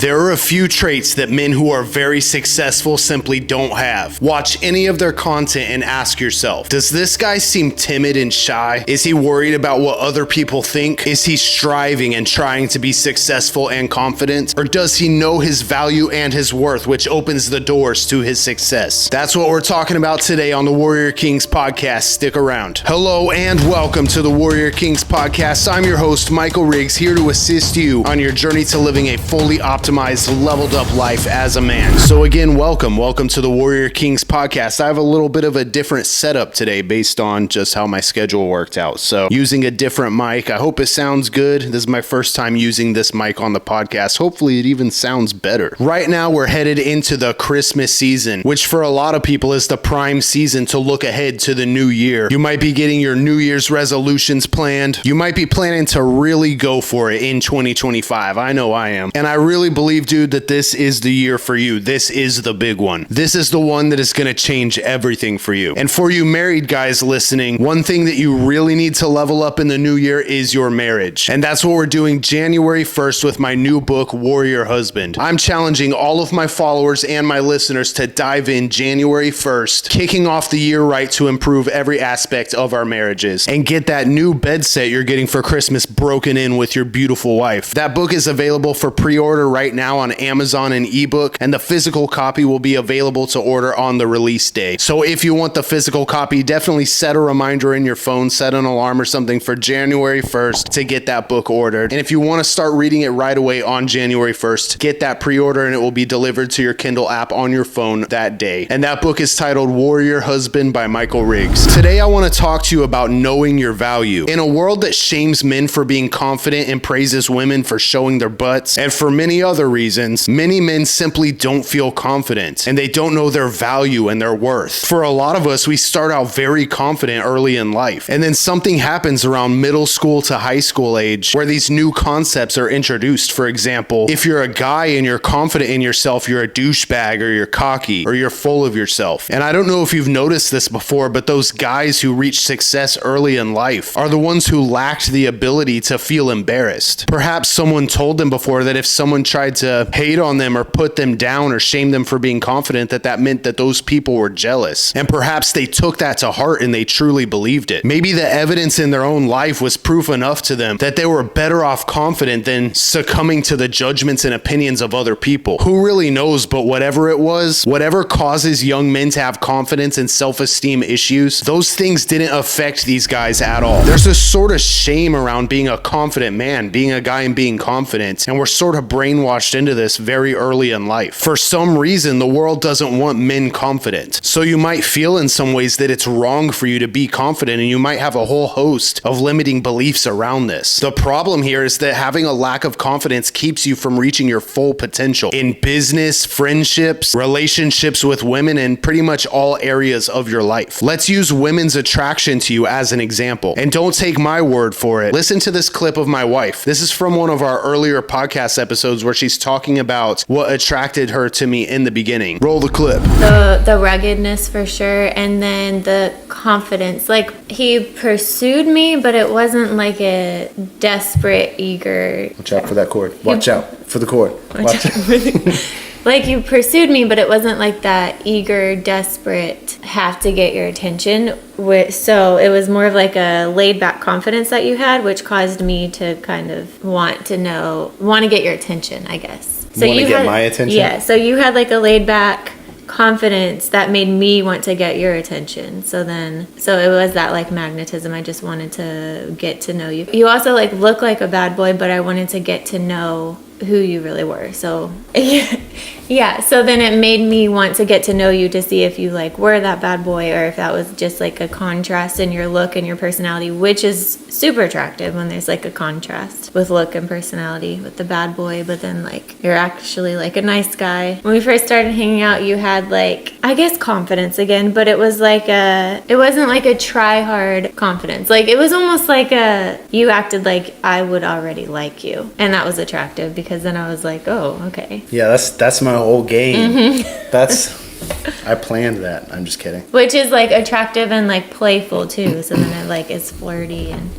There are a few traits that men who are very successful simply don't have. Watch any of their content and ask yourself, does this guy seem timid and shy? Is he worried about what other people think? Is he striving and trying to be successful and confident? Or does he know his value and his worth, which opens the doors to his success? That's what we're talking about today on the Warrior Kings podcast. Stick around. Hello and welcome to the Warrior Kings podcast. I'm your host, Michael Riggs, here to assist you on your journey to living a fully optimized, leveled up life as a man. So again, welcome to the Warrior Kings podcast. I have a little bit of a different setup today based on just how my schedule worked out. So using a different mic. I hope it sounds good. This is my first time using this mic on the podcast. Hopefully it even sounds better. Right now we're headed into the Christmas season, which for a lot of people is the prime season to look ahead to the new year. You might be getting your New Year's resolutions planned. You might be planning to really go for it in 2025. I know I am. And I really believe, dude, that this is the year for you. This is the big one. This is the one that is going to change everything for you. And for you married guys listening, one thing that you really need to level up in the new year is your marriage. And that's what we're doing January 1st with my new book, Warrior Husband. I'm challenging all of my followers and my listeners to dive in January 1st, kicking off the year right to improve every aspect of our marriages and get that new bed set you're getting for Christmas broken in with your beautiful wife. That book is available for pre-order right now on Amazon and ebook, and the physical copy will be available to order on the release day. So if you want the physical copy, definitely set a reminder in your phone, set an alarm or something for January 1st to get that book ordered. And if you want to start reading it right away on January 1st, get that pre-order and it will be delivered to your Kindle app on your phone that day. And that book is titled Warrior Husband by Michael Riggs. Today I want to talk to you about knowing your value. In a world that shames men for being confident and praises women for showing their butts, and for many other reasons, many men simply don't feel confident and they don't know their value and their worth. For a lot of us, we start out very confident early in life, and then something happens around middle school to high school age where these new concepts are introduced. For example, if you're a guy and you're confident in yourself, you're a douchebag or you're cocky or you're full of yourself. And I don't know if you've noticed this before, but those guys who reach success early in life are the ones who lacked the ability to feel embarrassed. Perhaps someone told them before that if someone tried to hate on them or put them down or shame them for being confident, that meant that those people were jealous. And perhaps they took that to heart and they truly believed it. Maybe the evidence in their own life was proof enough to them that they were better off confident than succumbing to the judgments and opinions of other people. Who really knows? But whatever it was, whatever causes young men to have confidence and self-esteem issues, those things didn't affect these guys at all. There's this sort of shame around being a confident man, being a guy and being confident, and we're sort of brainwashed into this very early in life. For some reason, the world doesn't want men confident. So you might feel in some ways that it's wrong for you to be confident, and you might have a whole host of limiting beliefs around this. The problem here is that having a lack of confidence keeps you from reaching your full potential in business, friendships, relationships with women, and pretty much all areas of your life. Let's use women's attraction to you as an example. And don't take my word for it. Listen to this clip of my wife. This is from one of our earlier podcast episodes where she's talking about what attracted her to me in the beginning. Roll the clip. The ruggedness for sure, and then the confidence. Like, he pursued me, but it wasn't like a desperate, eager... Watch out for that cord. Watch out for the cord. Watch out. Like, you pursued me, but it wasn't like that eager, desperate, have to get your attention. So it was more of like a laid-back confidence that you had, which caused me to kind of want to get your attention, I guess. So want to get my attention? Yeah, so you had like a laid-back confidence that made me want to get your attention. So it was that like magnetism. I just wanted to get to know you. You also like look like a bad boy, but I wanted to get to know who you really were. So yeah, so then it made me want to get to know you to see if you like were that bad boy or if that was just like a contrast in your look and your personality, which is super attractive when there's like a contrast with look and personality with the bad boy, but then like you're actually like a nice guy. When we first started hanging out, you had like, I guess, confidence again, but it was like it wasn't like a try hard confidence. Like it was almost like you acted like I would already like you, and that was attractive because then I was like, oh, okay. Yeah, that's my whole game. Mm-hmm. I planned that. I'm just kidding. Which is like attractive and like playful too. So then it like is flirty and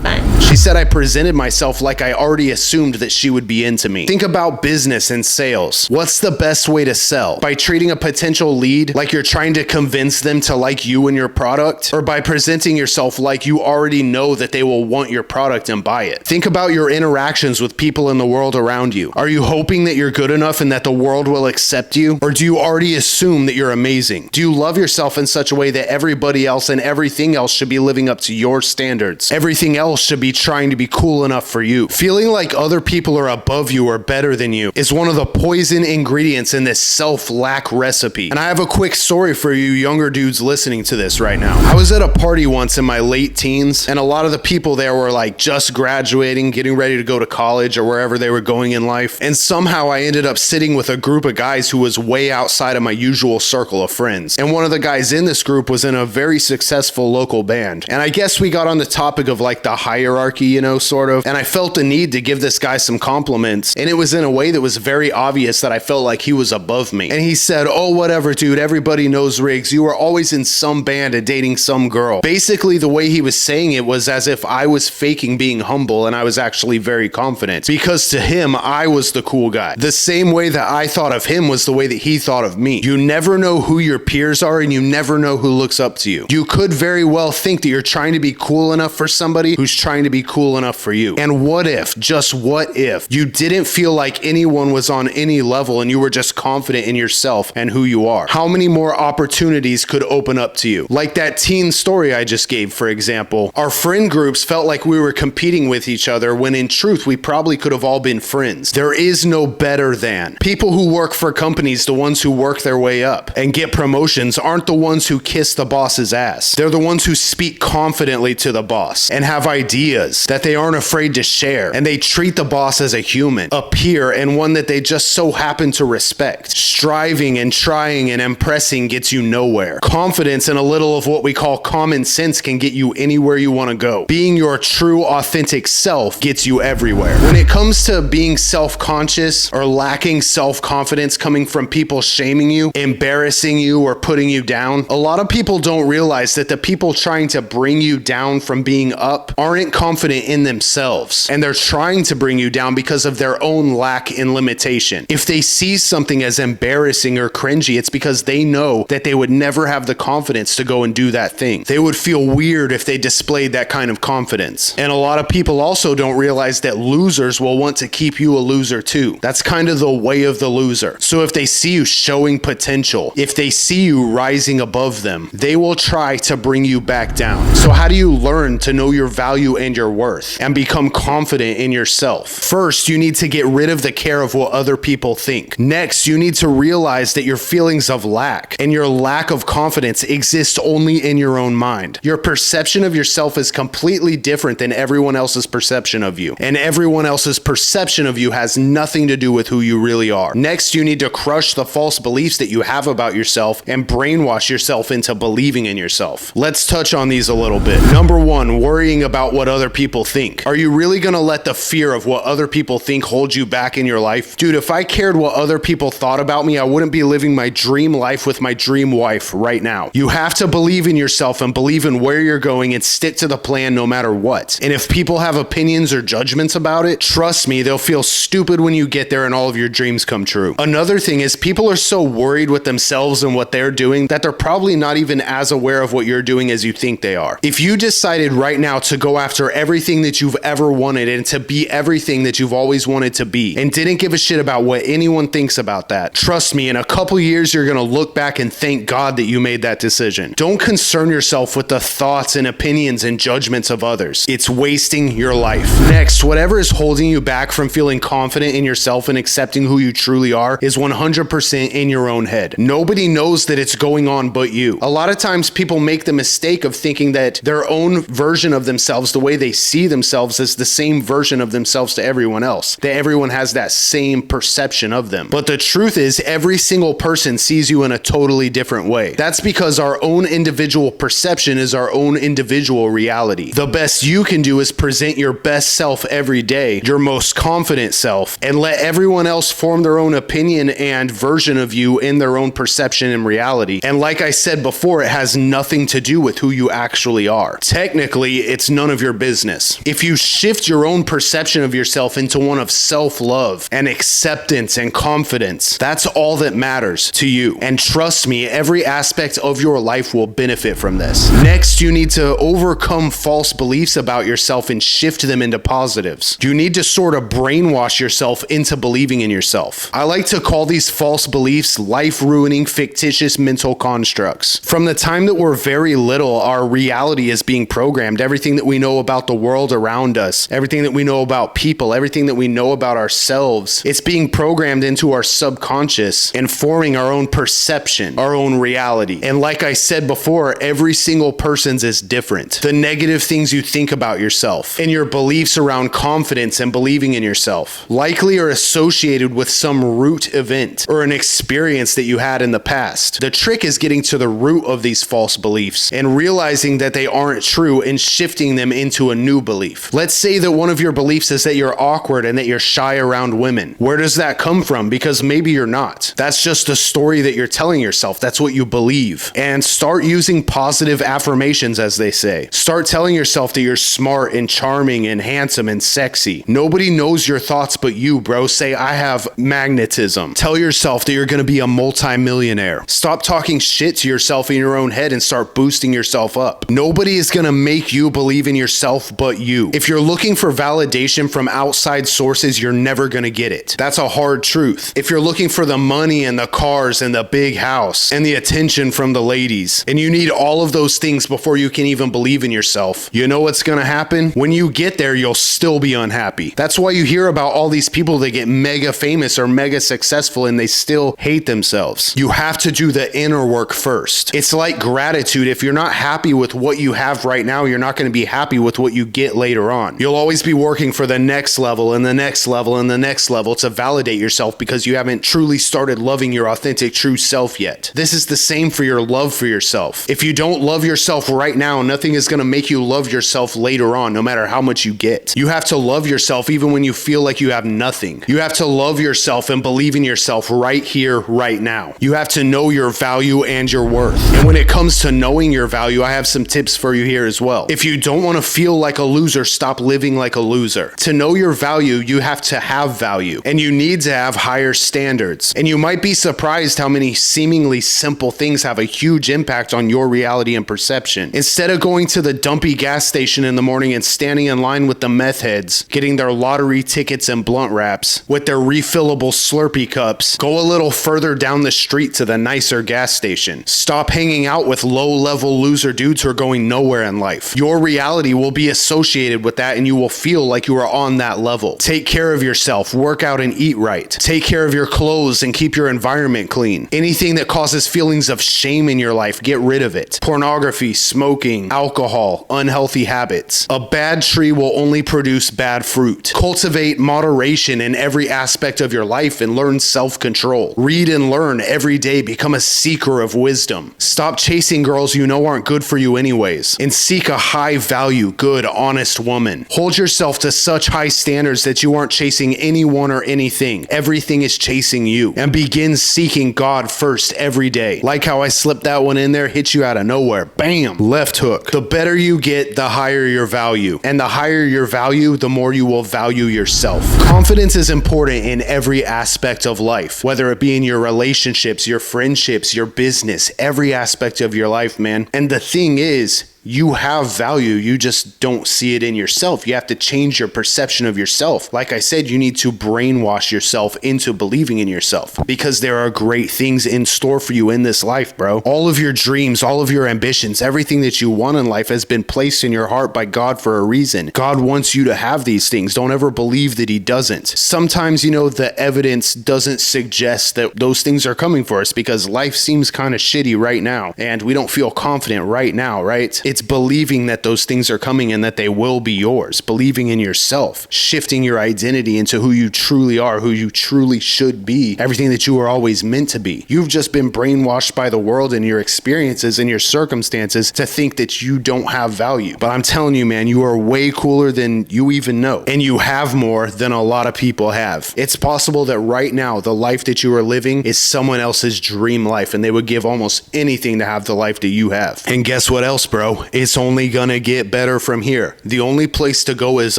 fun. She said I presented myself like I already assumed that she would be into me. Think about business and sales. What's the best way to sell? By treating a potential lead like you're trying to convince them to like you and your product? Or by presenting yourself like you already know that they will want your product and buy it? Think about your interactions with people in the world around you. Are you hoping that you're good enough and that the world will accept you? Or do you already assume that you're amazing? Do you love yourself in such a way that everybody else and everything else should be living up to your standards? Everything else should be trying to be cool enough for you. Feeling like other people are above you or better than you is one of the poison ingredients in this self-lack recipe. And I have a quick story for you younger dudes listening to this right now. I was at a party once in my late teens, and a lot of the people there were like just graduating, getting ready to go to college or wherever they were going in life. And somehow I ended up sitting with a group of guys who was way outside of my usual circle of friends. And one of the guys in this group was in a very successful local band. And I guess we got on the topic of like the hierarchy, you know, sort of. And I felt the need to give this guy some compliments. And it was in a way that was very obvious that I felt like he was above me. And he said, "Oh, whatever, dude. Everybody knows Riggs. You were always in some band and dating some girl." Basically, the way he was saying it was as if I was faking being humble and I was actually very confident. Because to him, I was the cool guy. The same way that I thought of him was the way that he thought of me. You never know who your peers are and you never know who looks up to you. You could very well think that you're trying to be cool enough for somebody who's trying to be cool enough for you. And what if, just what if, you didn't feel like anyone was on any level and you were just confident in yourself and who you are? How many more opportunities could open up to you? Like that teen story I just gave, for example. Our friend groups felt like we were competing with each other when in truth we probably could have all been friends. There is no better than. People who work for companies, the ones who work their way up and get promotions, aren't the ones who kiss the boss's ass. They're the ones who speak confidently to the boss and have ideas that they aren't afraid to share, and they treat the boss as a human, a peer, and one that they just so happen to respect. Striving and trying and impressing gets you nowhere. Confidence and a little of what we call common sense can get you anywhere you want to go. Being your true, authentic self gets you everywhere. When it comes to being self-conscious or lacking self-confidence coming from people shaming you, embarrassing you, or putting you down, a lot of people don't realize that the people trying to bring you down from being up aren't confident in themselves, and they're trying to bring you down because of their own lack in limitation. If they see something as embarrassing or cringy, it's because they know that they would never have the confidence to go and do that thing. They would feel weird if they displayed that kind of confidence. And a lot of people also don't realize that losers will want to keep you a loser too. That's kind of the way of the loser. So if they see you showing potential, if they see you rising above them, they will try to bring you back down. So how do you learn to know your value and your worth and become confident in yourself? First, you need to get rid of the care of what other people think. Next, you need to realize that your feelings of lack and your lack of confidence exist only in your own mind. Your perception of yourself is completely different than everyone else's perception of you, and everyone else's perception of you has nothing to do with who you really are. Next, you need to crush the false beliefs that you have about yourself and brainwash yourself into believing in yourself. Let's touch on these a little bit. Number one, worrying about what other people think. Are you really going to let the fear of what other people think hold you back in your life? Dude, if I cared what other people thought about me, I wouldn't be living my dream life with my dream wife right now. You have to believe in yourself and believe in where you're going and stick to the plan no matter what. And if people have opinions or judgments about it, trust me, they'll feel stupid when you get there and all of your dreams come true. Another thing is people are so worried with themselves and what they're doing that they're probably not even as aware of what you're doing as you think they are. If you decided right now to go after everything that you've ever wanted and to be everything that you've always wanted to be and didn't give a shit about what anyone thinks about that, trust me, in a couple years you're gonna look back and thank God that you made that decision. Don't concern yourself with the thoughts and opinions and judgments of others. It's wasting your life. Next, whatever is holding you back from feeling confident in yourself and accepting who you truly are is 100% in your own head. Nobody knows that it's going on but you. A lot of times people make the mistake of thinking that their own version of themselves, the way they see themselves, is the same version of themselves to everyone else, that everyone has that same perception of them. But the truth is, every single person sees you in a totally different way. That's because our own individual perception is our own individual reality. The best you can do is present your best self every day, your most confident self, and let everyone else form their own opinion and version of you in their own perception and reality. And like I said before, it has nothing to do with who you actually are. Technically, it's none of your business. business. If you shift your own perception of yourself into one of self-love and acceptance and confidence, that's all that matters to you. And trust me, every aspect of your life will benefit from this. Next, you need to overcome false beliefs about yourself and shift them into positives. You need to sort of brainwash yourself into believing in yourself. I like to call these false beliefs life-ruining, fictitious mental constructs. From the time that we're very little, our reality is being programmed. Everything that we know about the world around us, everything that we know about people, everything that we know about ourselves, it's being programmed into our subconscious and forming our own perception, our own reality. And like I said before, every single person's is different. The negative things you think about yourself and your beliefs around confidence and believing in yourself likely are associated with some root event or an experience that you had in the past. The trick is getting to the root of these false beliefs and realizing that they aren't true and shifting them into a new belief. Let's say that one of your beliefs is that you're awkward and that you're shy around women. Where does that come from? Because maybe you're not. That's just a story that you're telling yourself. That's what you believe. And start using positive affirmations, as they say. Start telling yourself that you're smart and charming and handsome and sexy. Nobody knows your thoughts but you, bro. Say, I have magnetism. Tell yourself that you're going to be a multi-millionaire. Stop talking shit to yourself in your own head and start boosting yourself up. Nobody is going to make you believe in yourself but you. If you're looking for validation from outside sources, you're never going to get it. That's a hard truth. If you're looking for the money and the cars and the big house and the attention from the ladies, and you need all of those things before you can even believe in yourself, you know what's going to happen? When you get there, you'll still be unhappy. That's why you hear about all these people that get mega famous or mega successful and they still hate themselves. You have to do the inner work first. It's like gratitude. If you're not happy with what you have right now, you're not going to be happy with what you get later on. You'll always be working for the next level and the next level and the next level to validate yourself because you haven't truly started loving your authentic true self yet. This is the same for your love for yourself. If you don't love yourself right now, nothing is going to make you love yourself later on, no matter how much you get. You have to love yourself even when you feel like you have nothing. You have to love yourself and believe in yourself right here, right now. You have to know your value and your worth. And when it comes to knowing your value, I have some tips for you here as well. If you don't want to feel like a loser, stop living like a loser. To know your value, you have to have value, and you need to have higher standards. And you might be surprised how many seemingly simple things have a huge impact on your reality and perception. Instead of going to the dumpy gas station in the morning and standing in line with the meth heads, getting their lottery tickets and blunt wraps with their refillable Slurpee cups, go a little further down the street to the nicer gas station. Stop hanging out with low-level loser dudes who are going nowhere in life. Your reality will be associated with that, and you will feel like you are on that level. Take care of yourself, work out and eat right. Take care of your clothes and keep your environment clean. Anything that causes feelings of shame in your life, get rid of it. Pornography, smoking, alcohol, unhealthy habits. A bad tree will only produce bad fruit. Cultivate moderation in every aspect of your life and learn self-control. Read and learn every day. Become a seeker of wisdom. Stop chasing girls you know aren't good for you anyways, and seek a high-value, good, honest woman. Hold yourself to such high standards that you aren't chasing anyone or anything. Everything is chasing you. And begin seeking God first every day. Like how I slipped that one in there, hit you out of nowhere. Bam! Left hook. The better you get, the higher your value. And the higher your value, the more you will value yourself. Confidence is important in every aspect of life, whether it be in your relationships, your friendships, your business, every aspect of your life, man. And the thing is, you have value, you just don't see it in yourself. You have to change your perception of yourself. Like I said, you need to brainwash yourself into believing in yourself, because there are great things in store for you in this life, bro. All of your dreams, all of your ambitions, everything that you want in life has been placed in your heart by God for a reason. God wants you to have these things. Don't ever believe that he doesn't. Sometimes, the evidence doesn't suggest that those things are coming for us because life seems kind of shitty right now and we don't feel confident right now, right? It's believing that those things are coming and that they will be yours. Believing in yourself, shifting your identity into who you truly are, who you truly should be, everything that you were always meant to be. You've just been brainwashed by the world and your experiences and your circumstances to think that you don't have value. But I'm telling you, man, you are way cooler than you even know. And you have more than a lot of people have. It's possible that right now, the life that you are living is someone else's dream life, and they would give almost anything to have the life that you have. And guess what else, bro? know it's only gonna get better from here. The only place to go is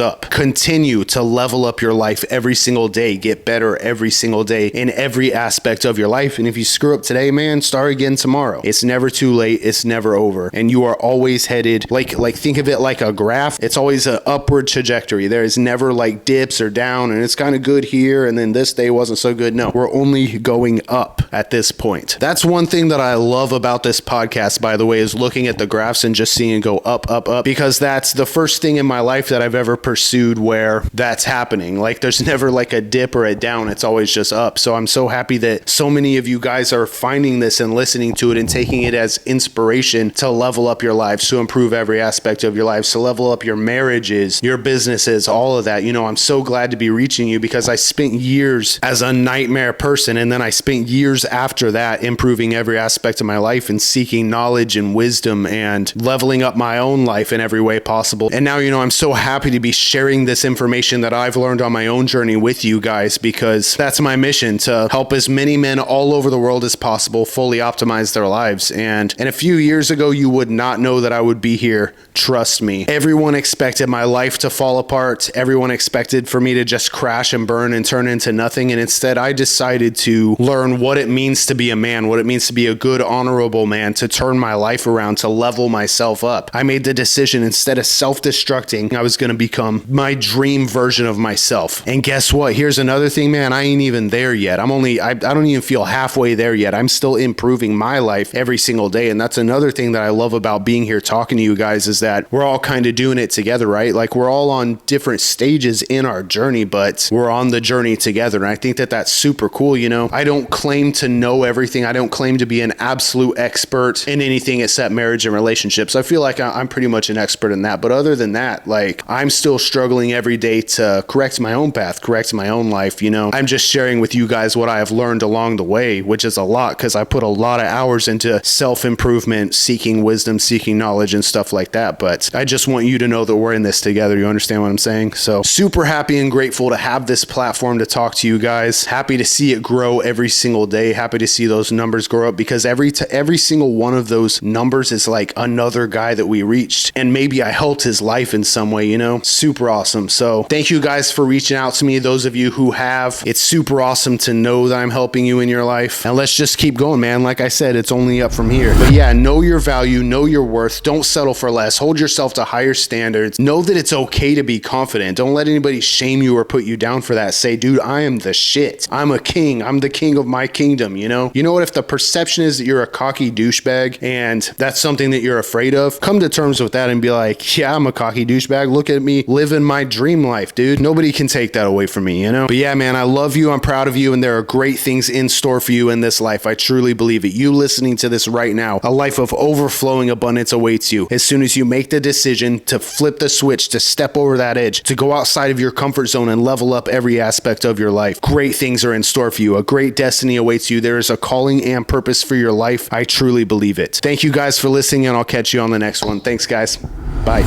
up. Continue to level up your life every single day. Get better every single day in every aspect of your life. And if you screw up today, man, start again tomorrow. It's never too late. It's never over. And you are always headed, like think of it like a graph. It's always an upward trajectory. There is never like dips or down and it's kind of good here and then this day wasn't so good. No, we're only going up at this point. That's one thing that I love about this podcast, by the way, is looking at the graphs and just seeing it go up, up, up, because that's the first thing in my life that I've ever pursued where that's happening. Like there's never like a dip or a down. It's always just up. So I'm so happy that so many of you guys are finding this and listening to it and taking it as inspiration to level up your lives, to improve every aspect of your lives, to level up your marriages, your businesses, all of that. You know, I'm so glad to be reaching you because I spent years as a nightmare person. And then I spent years after that improving every aspect of my life and seeking knowledge and wisdom and leveling up my own life in every way possible. And now, you know, I'm so happy to be sharing this information that I've learned on my own journey with you guys, because that's my mission, to help as many men all over the world as possible fully optimize their lives. And a few years ago, you would not know that I would be here. Trust me. Everyone expected my life to fall apart. Everyone expected for me to just crash and burn and turn into nothing. And instead, I decided to learn what it means to be a man, what it means to be a good, honorable man, to turn my life around, to level myself up. I made the decision, instead of self-destructing, I was going to become my dream version of myself. And guess what? Here's another thing, man. I ain't even there yet. I don't even feel halfway there yet. I'm still improving my life every single day. And that's another thing that I love about being here talking to you guys, is that we're all kind of doing it together, right? Like we're all on different stages in our journey, but we're on the journey together. And I think that that's super cool. You know, I don't claim to know everything. I don't claim to be an absolute expert in anything except marriage and relationships. I feel like I'm pretty much an expert in that. But other than that, like I'm still struggling every day to correct my own path, correct my own life. You know, I'm just sharing with you guys what I have learned along the way, which is a lot, because I put a lot of hours into self-improvement, seeking wisdom, seeking knowledge and stuff like that. But I just want you to know that we're in this together. You understand what I'm saying? So super happy and grateful to have this platform to talk to you guys. Happy to see it grow every single day. Happy to see those numbers grow up, because every single one of those numbers is like another guy that we reached, and maybe I helped his life in some way, you know? Super awesome. So thank you guys for reaching out to me. Those of you who have, it's super awesome to know that I'm helping you in your life. And let's just keep going, man. Like I said, it's only up from here. But yeah, know your value, know your worth. Don't settle for less. Hold yourself to higher standards. Know that it's okay to be confident. Don't let anybody shame you or put you down for that. Say, dude, I am the shit. I'm a king. I'm the king of my kingdom, you know? You know what? If the perception is that you're a cocky douchebag and that's something that you're afraid of, come to terms with that and be like, yeah, I'm a cocky douchebag. Look at me living my dream life, dude. Nobody can take that away from me, you know? But yeah, man, I love you. I'm proud of you. And there are great things in store for you in this life. I truly believe it. You listening to this right now, a life of overflowing abundance awaits you. As soon as you make the decision to flip the switch, to step over that edge, to go outside of your comfort zone and level up every aspect of your life, great things are in store for you. A great destiny awaits you. There is a calling and purpose for your life. I truly believe it. Thank you guys for listening, and I'll catch you on the next one. Thanks, guys. Bye.